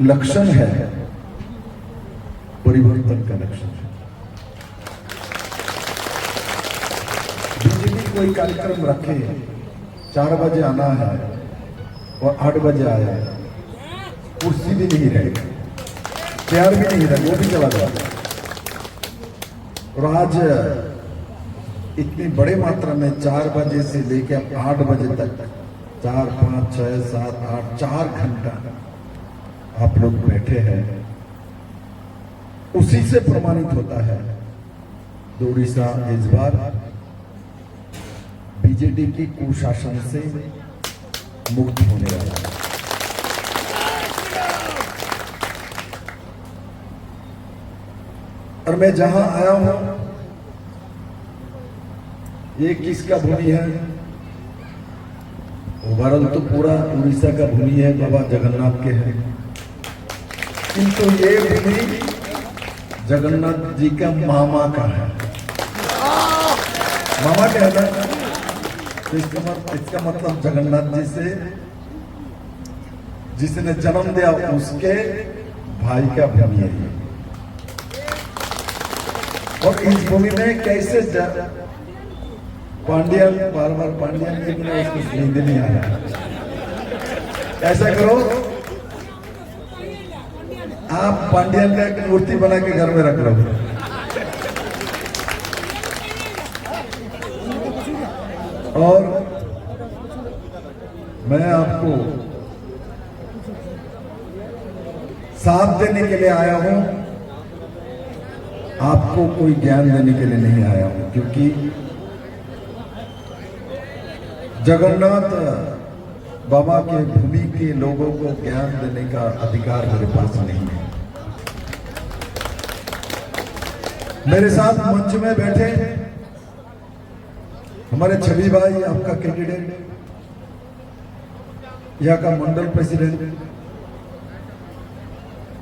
लक्षण है, परिवर्तन का लक्षण है। बीजेपी कोई कार्यक्रम रखे, 4 बजे आना है और 8 बजे आया, कुर्सी भी नहीं रहेगी, चेयर भी नहीं रहेगी, वो भी चला जाएगा। और आज इतनी बड़े मात्रा में 4 बजे से लेकर 8 बजे तक 4, 5, 6, 7, 8 4 घंटा आप लोग बैठे हैं, उसी से प्रमाणित होता है उड़ीसा इस बार बीजेपी की कुशासन से मुक्त होने वाला है। और मैं जहां आया हूं, ये किसका भूमि है? ओवरऑल तो पूरा उड़ीसा का भूमि है, बाबा जगन्नाथ के है, किंतु ये भूमि जगन्नाथ जी का मामा का है। मामा क्या है ना, तो इसका मतलब जगन्नाथ जी से जिसने जन्म दिया उसके भाई का भूमि है। और इस भूमि में कैसे पांड्यन, बार बार पांड्यन के बिना उसको नींद नहीं आ रहा। ऐसा करो, आप पांड्यन का एक मूर्ति बना के घर में रख लो, और मैं आपको साथ देने के लिए आया हूं, आपको कोई ज्ञान देने के लिए नहीं आया हूं, क्योंकि जगन्नाथ बाबा के भूमि के लोगों को ज्ञान देने का अधिकार मेरे पास नहीं है। मेरे साथ मंच में बैठे हमारे छवि भाई, आपका कैंडिडेट, यहाँ का मंडल प्रेसिडेंट,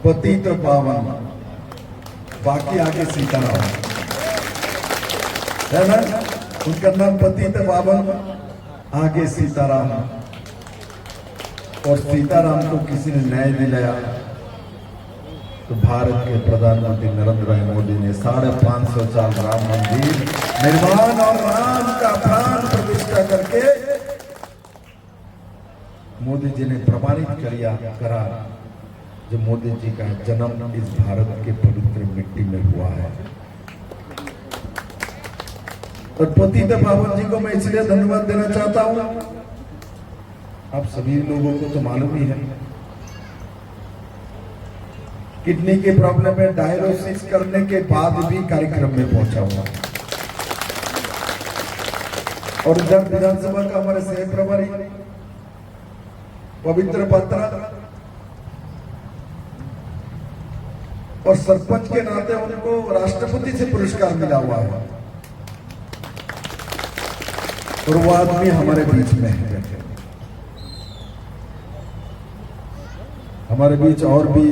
पतित पावन, बाकी आगे सीताराम है ना, उनका नाम पतित पावन, आगे सीताराम। और सीताराम को किसी ने न्याय दिलाया तो भारत के प्रधानमंत्री नरेंद्र भाई मोदी ने 550 साल राम मंदिर निर्माण और राम का प्राण प्रतिष्ठा करके मोदी जी ने प्रमाणित करा जो मोदी जी का जन्म इस भारत के पवित्र मिट्टी में हुआ है। और पतित पावन जी को मैं इसलिए धन्यवाद देना चाहता हूं, आप सभी लोगों को तो मालूम ही है, किडनी के प्रॉब्लम में डायलिसिस करने के बाद भी कार्यक्रम में पहुंचा हुआ। और इधर विधानसभा का हमारे सह प्रभारी पवित्र पात्रा, और सरपंच के नाते उनको राष्ट्रपति से पुरस्कार मिला हुआ है, और वो आदमी हमारे बीच में है। हमारे बीच और भी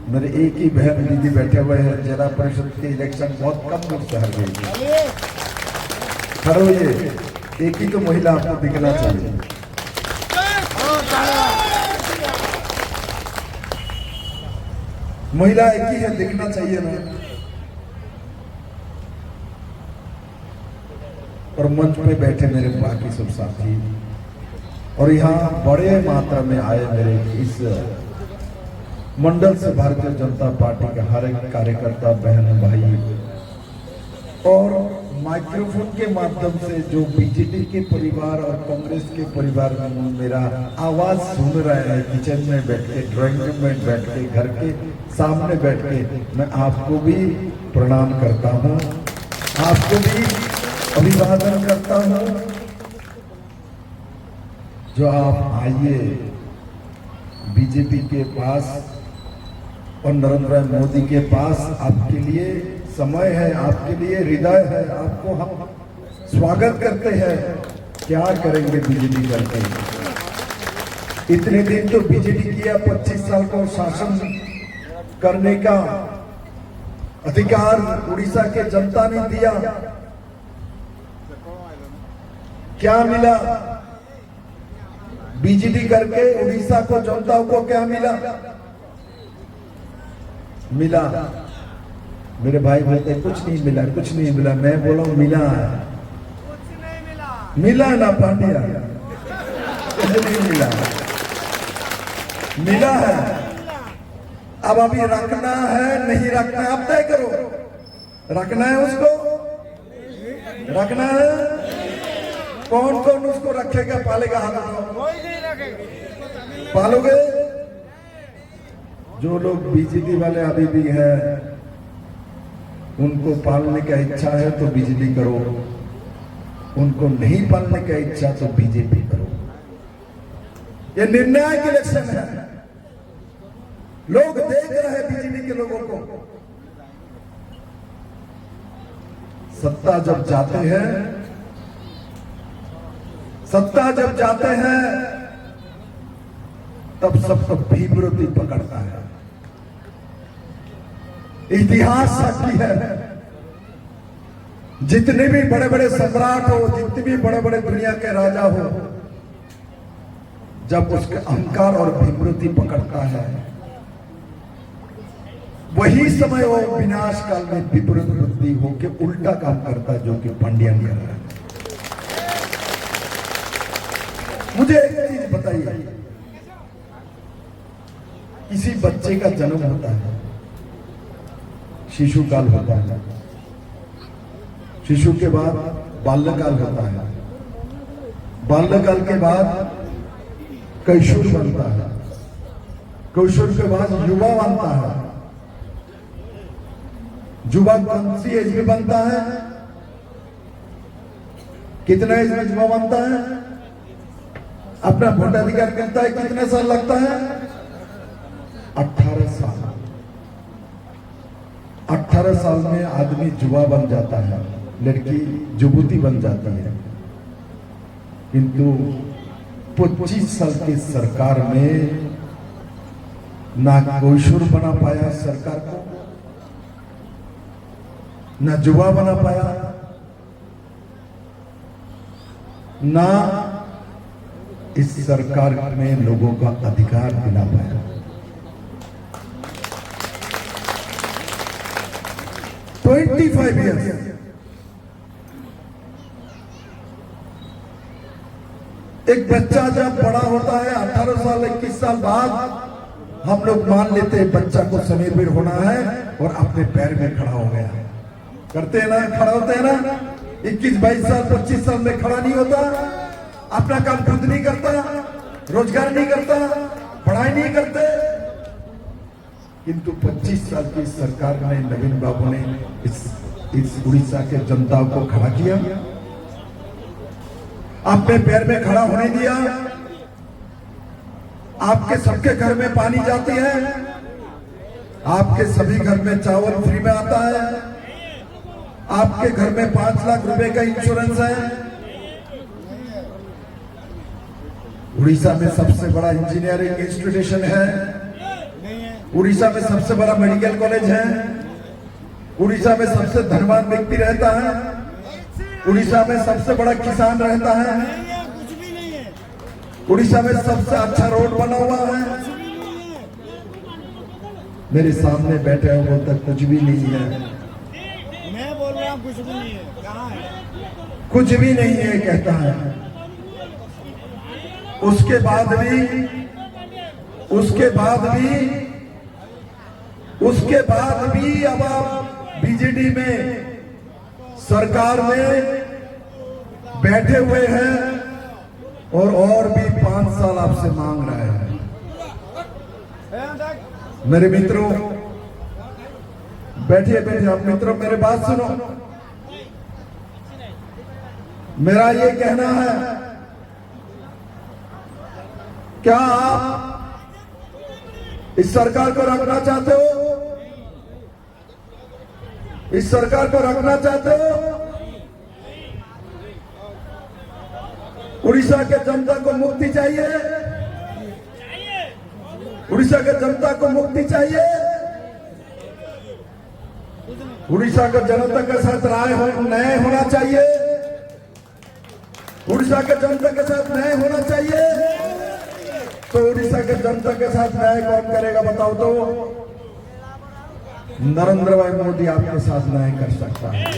मेरे एक ही बहन दीदी बैठे हुए हैं, जिला परिषद के इलेक्शन बहुत कम वोट से हार गई। खड़ो, ये एक ही तो महिला आपको दिखना चाहिए। महिला एक ही है, दिखना चाहिए ना। और मंच पे बैठे मेरे बाकी सब साथी, और यहाँ बड़े मात्रा में आए मेरे इस मंडल से भारतीय जनता पार्टी के हर एक कार्यकर्ता, बहन भाई, और माइक्रोफोन के माध्यम से जो बीजेपी के परिवार और कांग्रेस के परिवार में मेरा आवाज सुन रहे हैं, किचन में बैठ के, ड्राइंग रूम में बैठ के, घर के सामने बैठ के, मैं आपको भी प्रणाम करता हूँ, आपको भी अभिवादन करता हूँ। जो आप आइए बीजेपी के पास और नरेंद्र मोदी के पास, आपके लिए समय है, आपके लिए हृदय है, आपको हम स्वागत करते हैं। क्या करेंगे बीजेपी करके? इतने दिन तो बीजेपी किया, 25 साल को शासन करने का अधिकार उड़ीसा के जनता ने दिया। क्या मिला बीजेपी करके? उड़ीसा को, जनता को क्या मिला? मिला। मेरे भाई बोलते कुछ नहीं मिला, कुछ नहीं मिला। मैं बोला मिला है, मिला ना पांड्या, कुछ नहीं मिला, मिला है। अब अभी रखना है नहीं रखना है, अब तय करो। रखना है उसको, रखना है। कौन कौन उसको रखेगा, पालेगा? हाथ उठाओ। पालोगे? जो लोग बीजेपी वाले अभी भी है, उनको पालने का इच्छा है तो बिजली करो, उनको नहीं पालने का इच्छा तो बीजेपी करो। ये निर्णायक इलेक्शन है। लोग देख रहे हैं बीजेपी के लोगों को। सत्ता जब जाते हैं, सत्ता जब जाते हैं तब सबको भीमरूती पकड़ता है। इतिहास साक्षी है। जितने भी बड़े बड़े सम्राट हो, जितने भी बड़े बड़े दुनिया के राजा हो, जब उसके अहंकार और भीमरूती पकड़ता है, वही समय वो विनाश काल में विपरीत बुद्धि होकर उल्टा काम करता है, जो कि पांड्यन कर रहा है। मुझे एक चीज बताइए, किसी बच्चे का जन्म होता है, शिशु काल होता है, शिशु के बाद बाल्यकाल होता है, बाल्यकाल के बाद कैशोर बनता है, कैशोर के बाद युवा बनता है। युवा कौन सी एज में बनता है? कितने एज में युवा बनता है? अपना वोटाधिकार मिलता है कितने साल लगता है? 18 साल। 18 साल में आदमी युवा बन जाता है, लड़की युवती बन जाती है। किंतु 25 साल की सरकार में ना कैशोर बना पाया सरकार को, ना युवा बना पाया, ना इस सरकार में लोगों का अधिकार दिला पाया। तो 25 ईयर्स एक बच्चा जब बड़ा होता है, 18 साल 21 साल बाद हम लोग मान लेते हैं बच्चा को समीर होना है और अपने पैर में खड़ा हो गया। करते हैं ना, खड़ा होते हैं ना। 21 22 साल 25 साल में खड़ा नहीं होता, अपना काम खुद नहीं करता, रोजगार नहीं करता, पढ़ाई नहीं करते। किंतु 25 साल की सरकार ने, नवीन बाबू ने इस उड़ीसा के जनता को खड़ा किया, अपने पैर में खड़ा होने दिया। आपके सबके घर में पानी जाती है, आपके सभी घर में चावल फ्री में आता है, आपके घर में 5 लाख रुपए का इंश्योरेंस है। उड़ीसा में सबसे बड़ा इंजीनियरिंग इंस्टीट्यूशन है, उड़ीसा में सबसे बड़ा मेडिकल कॉलेज है, उड़ीसा में सबसे धनवान व्यक्ति रहता है, उड़ीसा में सबसे बड़ा किसान रहता है, उड़ीसा में सबसे अच्छा रोड बना हुआ है। मेरे सामने बैठे हैं वो तक कुछ भी नहीं है। मैं बोल रहा हूँ कुछ भी नहीं है। कहाँ है? कुछ भी नहीं है कहता है। उसके बाद भी अब आप बीजेडी में सरकार में बैठे हुए हैं और भी 5 साल आपसे मांग रहे हैं। मेरे मित्रों, बैठिए आप मित्रों, मेरे बात सुनो। मेरा ये कहना है, क्या आप इस सरकार को रखना चाहते हो? इस सरकार को रखना चाहते हो? उड़ीसा के जनता को मुक्ति चाहिए? उड़ीसा के जनता को मुक्ति चाहिए? उड़ीसा के जनता के साथ न्याय होना चाहिए? उड़ीसा के जनता के साथ न्याय होना चाहिए? तो उड़ीसा के जनता के साथ न्याय कौन करेगा बताओ तो? नरेंद्र भाई मोदी आपके साथ न्याय कर सकता है।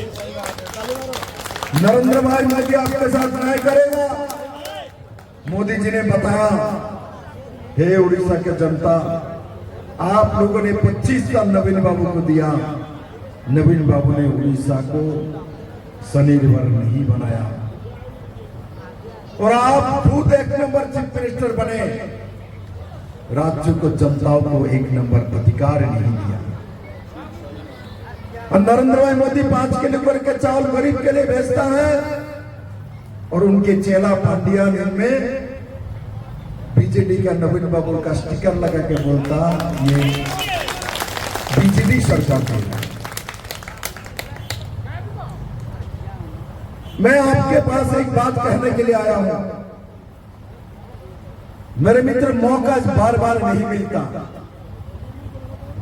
नरेंद्र भाई मोदी आपके साथ न्याय करेगा। मोदी जी ने बताया, हे उड़ीसा के जनता, आप लोगों ने 25 साल नवीन बाबू को दिया, नवीन बाबू ने उड़ीसा को स्वनिर्भर नहीं बनाया, और आप खुद 1 नंबर चीफ मिनिस्टर बने, राज्य को, जनताओं को 1 नंबर अधिकार नहीं दिया। और नरेंद्र भाई मोदी 5 किलो के चावल गरीब के लिए भेजता है, और उनके चेला पांड्यान में बीजेडी का नवीन बाबू का स्टिकर लगा के बोलता, ये बीजेडी सरकार है। मैं आपके पास एक बात कहने के लिए आया हूं। मेरे मित्र, मौका बार बार नहीं मिलता।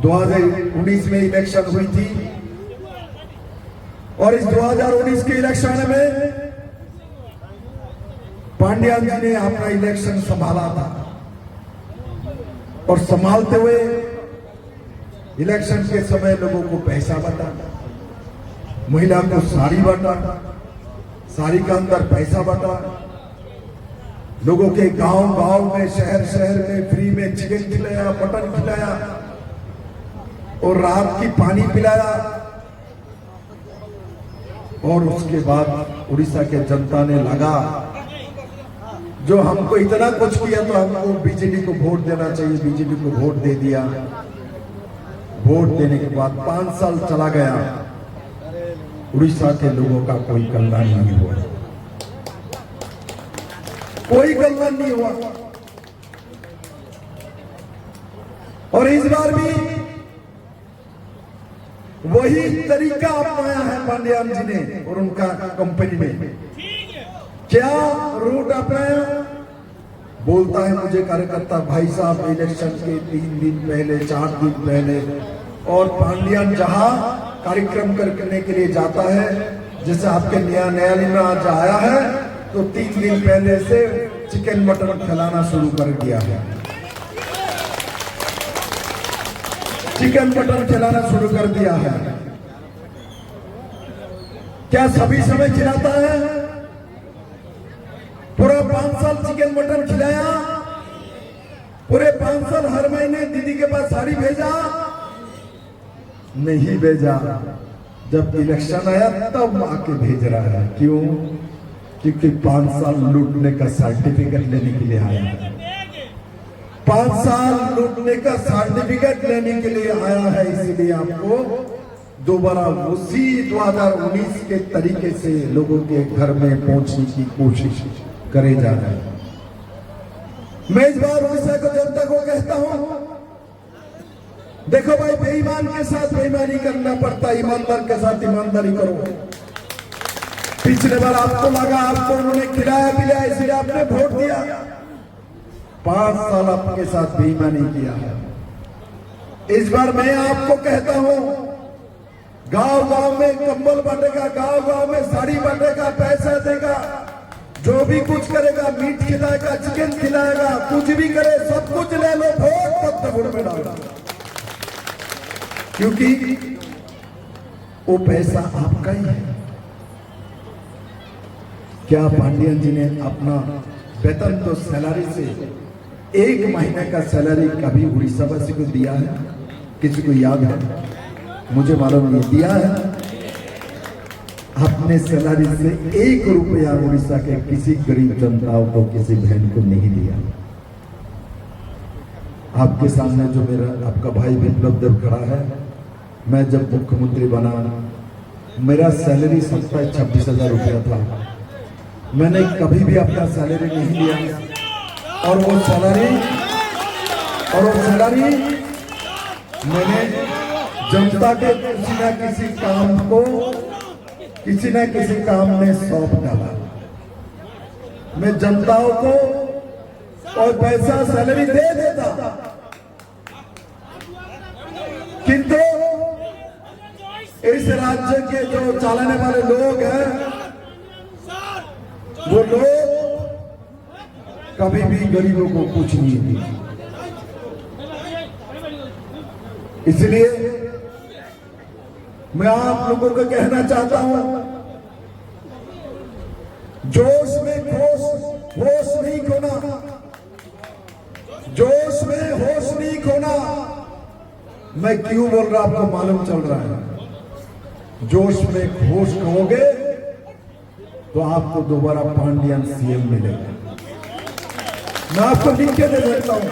2019 में इलेक्शन हुई थी, और इस 2019 के इलेक्शन में पांड्यान जी ने अपना इलेक्शन संभाला था, और संभालते हुए इलेक्शन के समय लोगों को पैसा बांटा, महिला को साड़ी बांटा, साड़ी के अंदर पैसा बांटा, लोगों के गांव गांव में, शहर शहर में फ्री में चिकन खिलाया, मटन खिलाया, और रात की पानी पिलाया। और उसके बाद उड़ीसा के जनता ने लगा, जो हमको इतना कुछ किया तो हमको बीजेडी को वोट देना चाहिए, बीजेडी को वोट दे दिया। वोट देने के बाद 5 साल चला गया, उड़ीसा के लोगों का कोई कल्याण नहीं हुआ, कोई कल्याण नहीं हुआ। और इस बार भी वही तरीका अपनाया है पांड्यान जी ने और उनका कंपनी ने। क्या रूट अपनाया? बोलता है मुझे कार्यकर्ता भाई साहब इलेक्शन के 3 दिन पहले, 4 दिन पहले, और पांड्यान जहां कार्यक्रम करने के लिए जाता है, जैसे आपके न्यायालय में आज आया है, तो 3 दिन पहले से चिकन मटन खिलाना शुरू कर दिया है, चिकन मटन खिलाना शुरू कर दिया है। क्या सभी समय खिलाता है? पूरा 5 साल चिकन मटन खिलाया, पूरे 5 साल हर महीने दीदी के पास साड़ी भेजा? नहीं भेजा। जब इलेक्शन आया तब आके भेज रहा है। क्यों? क्योंकि 5 साल लूटने का सर्टिफिकेट लेने के लिए आया है। 5 साल लूटने का सर्टिफिकेट लेने के लिए आया है, इसलिए आपको दोबारा उसी 2019 के तरीके से लोगों के घर में पहुंचने की कोशिश करे जा रहे हैं। मैं इस बार उड़ीसा को जनता को कहता हूं, देखो भाई, बेईमान के साथ बेईमानी करना पड़ता है, ईमानदार के साथ ईमानदारी करो। पिछले बार आपको लगा आपको उन्होंने खिलाया पिलाया इसलिए आपने वोट दिया, 5 साल आपके साथ बेईमानी किया है। इस बार मैं आपको कहता हूं, गांव गांव में कंबल बांटेगा, गांव गांव में साड़ी बांटेगा, पैसा देगा, जो भी कुछ करेगा, मीट खिलाएगा, चिकन खिलाएगा, कुछ भी करे, सब कुछ ले लो, वोट पत्थर में डालो, क्योंकि वो पैसा आपका ही है। क्या पांड्यान जी ने अपना वेतन तो सैलरी से 1 महीने का सैलरी कभी उड़ीसा वासी को दिया है? किसी को याद है? मुझे मालूम नहीं दिया है। अपने सैलरी से 1 रुपया उड़ीसा के किसी गरीब जनताओं को, किसी बहन को नहीं दिया। आपके सामने जो मेरा आपका भाई विप्लव देव खड़ा है, मैं जब मुख्यमंत्री बना, मेरा सैलरी 27-26 रुपया था। मैंने कभी भी अपना सैलरी नहीं लिया, और वो सैलरी मैंने जनता के किसी न किसी काम में सौंप डाला। मैं जनताओं को और पैसा सैलरी दे देता, किंतु इस राज्य के जो चलाने वाले लोग हैं, वो लोग कभी भी गरीबों को कुछ नहीं दिए। इसलिए मैं आप लोगों को कहना चाहता हूं, जोश में होश नहीं खोना, जोश में होश नहीं खोना। मैं क्यों बोल रहा आपको मालूम चल रहा है। जोश में होश खोगे तो आपको दोबारा पांडियन सीएम मिलेगा। मैं आपको लिख के दे देता हूं।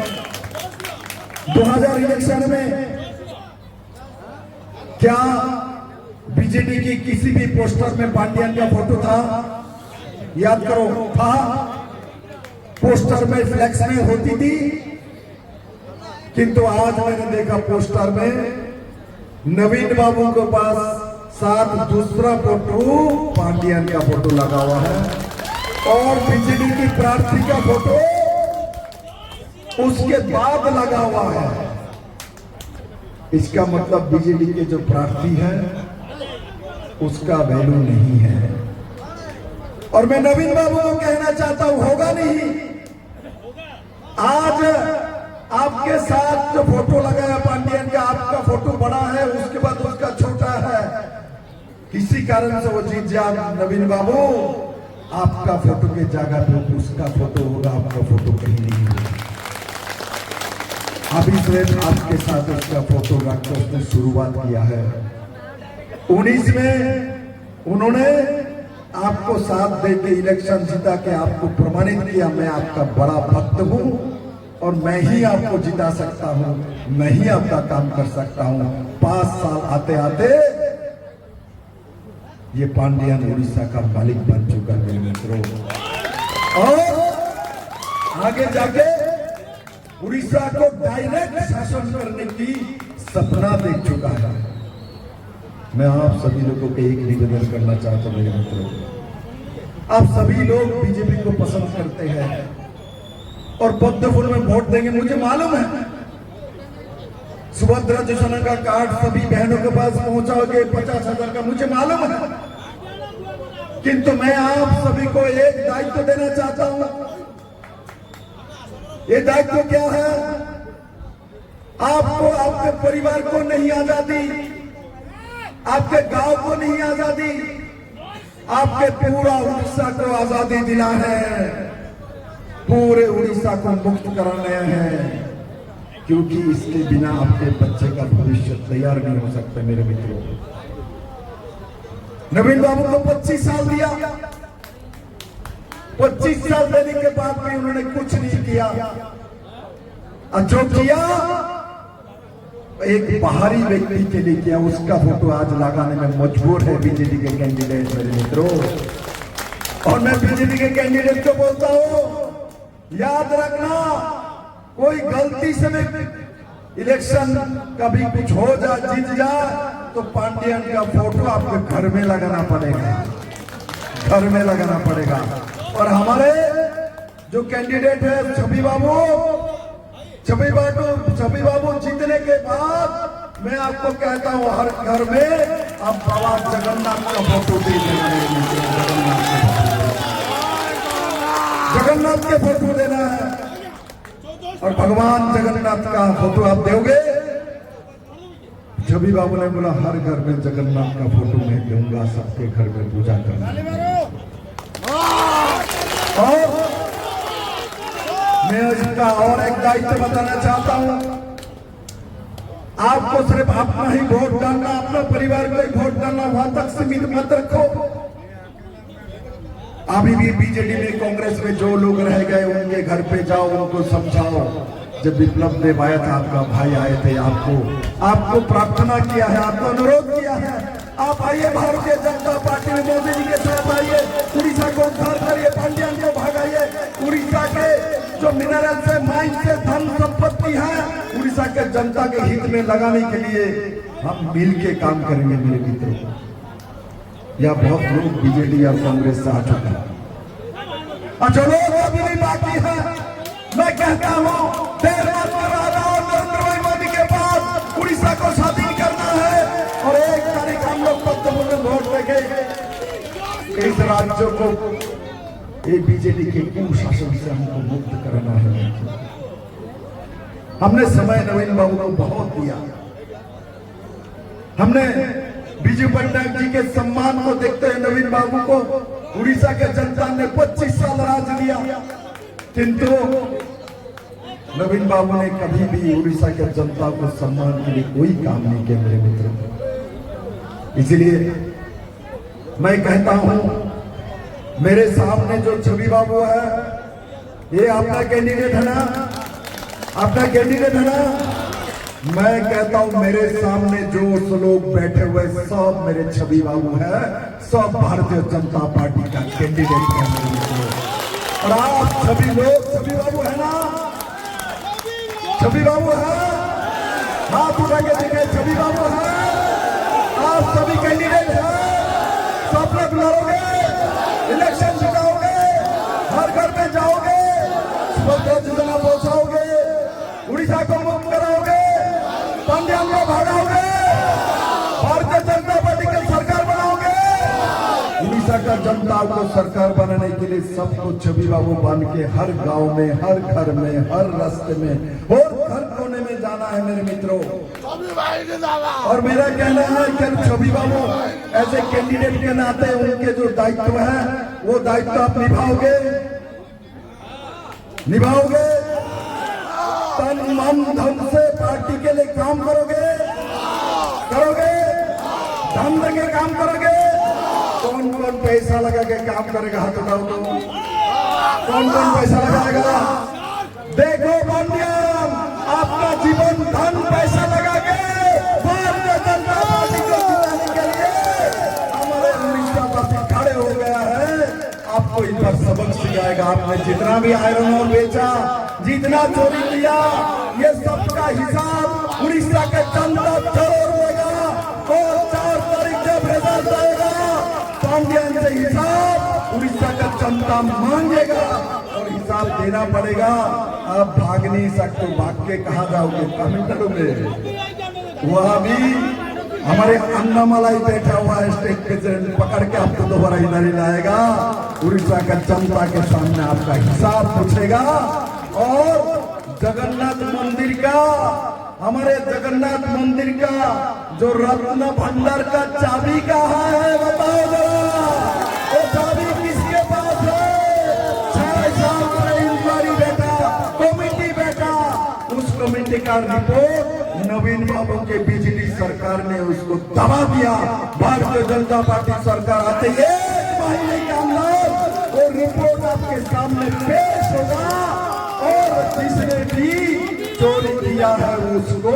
2000 इलेक्शन में क्या बीजेपी की किसी भी पोस्टर में पांडियन का फोटो था? याद करो, था? पोस्टर में फ्लैक्स में होती थी, किंतु आज मैंने देखा पोस्टर में नवीन बाबू के पास साथ दूसरा फोटो पांडियन का फोटो लगा हुआ है और बीजेपी की प्रार्थी का फोटो उसके बाद लगा हुआ है। इसका मतलब बीजेपी के जो प्रार्थी है उसका वैल्यू नहीं है। और मैं नवीन बाबू को कहना चाहता हूं, होगा नहीं। आज आपके साथ जो फोटो लगाया पांडियन का, आपका फोटो बड़ा है, उसके बाद उसका छोटा है, किसी कारण से वो जीत जाए। नवीन बाबू, आपका फोटो के जगह पे उसका फोटो होगा, आपका फोटो कहीं नहीं होगा। अभी से आपके साथ उसका फोटो रखकर उसने शुरुआत किया है। 19 में उन्होंने आपको साथ देके इलेक्शन जीता के आपको प्रमाणित किया, मैं आपका बड़ा भक्त हूं और मैं ही आपको जिता सकता हूं, मैं ही आपका काम कर सकता हूं। 5 साल आते आते ये पांडियन उड़ीसा का मालिक बन चुका है मेरे मित्रों, और आगे जाके उड़ीसा को डायरेक्ट शासन करने की सपना देख चुका है। मैं आप सभी लोगों को एक निवेदन करना चाहता हूं मेरे मित्रों, आप सभी लोग बीजेपी को पसंद करते हैं और पद्म फूल में वोट देंगे, मुझे मालूम है। सुभद्रा योजना का कार्ड सभी बहनों के पास पहुंचाओगे 50,000 का, मुझे मालूम है। किंतु मैं आप सभी को एक दायित्व देना चाहता हूं। ये दायित्व क्या है? आपको, आपके परिवार को नहीं आजादी, आपके गांव को नहीं आजादी, आपके पूरा उड़ीसा को आजादी दिलाना है, पूरे उड़ीसा को मुक्त कराना है, क्योंकि इसके बिना आपके बच्चे का भविष्य तैयार नहीं हो सकता मेरे मित्रों। नवीन बाबू को 25 साल दिया, 25 साल देने के बाद भी उन्होंने कुछ नहीं किया, और जो किया एक बाहरी व्यक्ति के लिए किया। उसका फोटो आज लगाने में मजबूर है बीजेपी के कैंडिडेट मेरे मित्रों। और मैं बीजेपी के कैंडिडेट को बोलता हूं, याद रखना, कोई गलती से भी इलेक्शन कभी कुछ हो जाए, जीत जाए, तो पांडियन का फोटो आपके घर में लगाना पड़ेगा, घर में लगाना पड़ेगा। और हमारे जो कैंडिडेट है छवि बाबू जीतने के बाद मैं आपको कहता हूं, हर घर में आप बाबा जगन्नाथ का फोटो दे देना, जगन्नाथ के फोटो देना है, और भगवान जगन्नाथ का फोटो आप दोगे। छवि बाबू ने बोला हर घर में जगन्नाथ का फोटो मैं दूंगा, सबके घर में पूजा करना। और मैं इसका और एक दायित्व बताना चाहता हूं, आपको सिर्फ अपना ही वोट डालना, अपना परिवार को ही वोट डालना, वहां तक सीमित मत रखो। अभी भी बीजेडी में, कांग्रेस में जो लोग रह गए उनके घर पे जाओ, उनको समझाओ। जब विप्लव देव आया था, आपका भाई आए थे, आपको प्रार्थना किया है, आपको अनुरोध किया है, आप आइए भारतीय जनता पार्टी में मोदी जी के साथ आइए, उड़ीसा को उद्धार करिए, पांडियन को भगाइए। उड़ीसा के जो मिनरल से, माइन से धन संपत्ति है, उड़ीसा के जनता के हित में लगाने के लिए हम मिल के काम करेंगे मेरे मित्रों। या बहुत लोग बीजेडी और कांग्रेस से आ चुके हैं, और जो लोग अभी भी बाकी है, मैं कहता हूं, देर मत करा रहा, नरेंद्र भाई मोदी के पास उड़ीसा को स्वाधीन करना है, और 1 तारीख हम लोग पद्म में वोट देंगे। इस राज्यों को ये बीजेडी के कुशासन से हमको मुक्त करना है। हमने समय नवीन बाबू को बहुत दिया, हमने बिजू पट्टनायक जी के सम्मान को देखते हुए नवीन बाबू को उड़ीसा के जनता ने 25 साल राज दिया, किंतु नवीन बाबू ने कभी भी उड़ीसा के जनता को सम्मान के लिए कोई काम नहीं किया मेरे मित्रों। इसलिए मैं कहता हूं, मेरे सामने जो छवि बाबू है, ये आपका कैंडिडेट है ना, आपका कैंडिडेट है ना। मैं कहता हूं मेरे सामने जो लोग बैठे हुए सब मेरे छवि बाबू है, सब भारतीय जनता पार्टी का कैंडिडेट है मेरे मित्रों। और आप सभी लोग छवि बाबू है ना, छवि बाबू है, हाथ उठा के देखे, छवि बाबू है, आप सभी कैंडिडेट हैं, सब लोग लड़ोगे, इलेक्शन जिताओगे, हर घर में जाओगे, स्वच्छ योजना पहुंचाओगे, उड़ीसा को मुक्त कराओगे, पांड्यान को भगाओगे, भारतीय जनता पार्टी की सरकार बनाओगे। उड़ीसा का जनता को सरकार बनाने के लिए सबको छवि बाबू बन के हर गांव में, हर घर में, हर रास्ते में और हर कोने में जाना है मेरे मित्रों। और मेरा कहना है कि छवि बाबू ऐसे कैंडिडेट के नाते उनके जो दायित्व है वो दायित्व आप निभाओगे, निभाओगे, तन मन धन से पार्टी के लिए काम करोगे, करोगे, धन देके काम करोगे। कौन कौन पैसा लगा के काम करेगा, हाथ उठाओ तो, कौन कौन पैसा लगाएगा। देखो पांड्यान, आपका जीवन धन पैसा लगा के भारतीय जनता पार्टी को जिताने के लिए हमारे उड़ीसा वासी खड़े हो गया है। आपको इन पर सबक सिखाएगा। आपने जितना भी आयरन और बेचा, जितना चोरी किया, ये सबका हिसाब उड़ीसा के जनता जरूर देगा। और 4 तारीख जब रिजल्ट आएगा, पांड्यान से हिसाब उड़ीसा का जनता मांगेगा और हिसाब देना पड़ेगा। आप भाग नहीं सकते, भाग के कहा जाओगे, तमिलनाडु में वहां भी हमारे अन्नामलाई बैठा हुआ है स्टेट प्रेसिडेंट, पकड़ के आपको दोबारा इधर ही लाएगा। उड़ीसा का जनता के सामने आपका हिसाब पूछेगा। और जगन्नाथ मंदिर का, हमारे जगन्नाथ मंदिर का जो रत्न भंडार का चाबी कहाँ है, बताओ जरा, वो चाबी किसके पास है? 6 साल का इंक्वायरी बैठा, कमेटी बैठा, उस कमेटी का रिपोर्ट नवीन बाबू के बिजली सरकार ने उसको दबा दिया। भारतीय जनता पार्टी सरकार आते 1 महीने के अंदर वो रिपोर्ट आपके सामने पेश होगा। और जिसने भी चोरी किया है उसको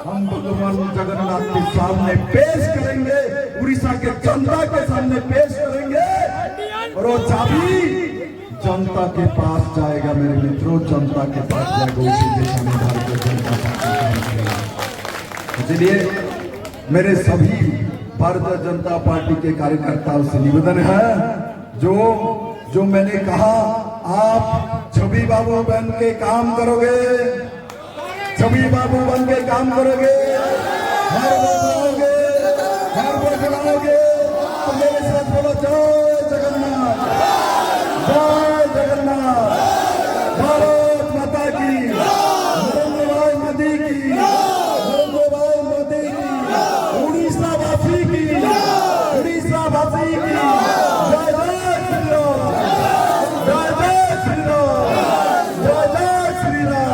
हम भगवान जगन्नाथ के सामने पेश करेंगे, उड़ीसा के जनता के सामने पेश करेंगे। और वो चाबी जनता के पास जाएगा मेरे मित्रों, जनता के पास जाएगा। उसी दिशा में भारतीय जनता पार्टी। इसलिए मेरे सभी भारतीय जनता पार्टी के कार्यकर्ताओं से निवेदन है, जो मैंने कहा, आप छवि बाबू बन के काम करोगे, छवि बाबू बन के काम करोगे, हर बदलाओगे, हर बदलाओगे। तो मेरे साथ बोलो, जय जगन्नाथ, जय जगन्नाथ, भारत माता की, नरेंद्र भाई मोदी की, नरेंद्र भाई मोदी की, उड़ीसा वासी की, उड़ीसा वासी की, जय जय श्री राम, जय जय श्री राम, जय जय श्री राम।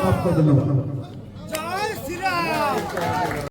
आपको धन्यवाद।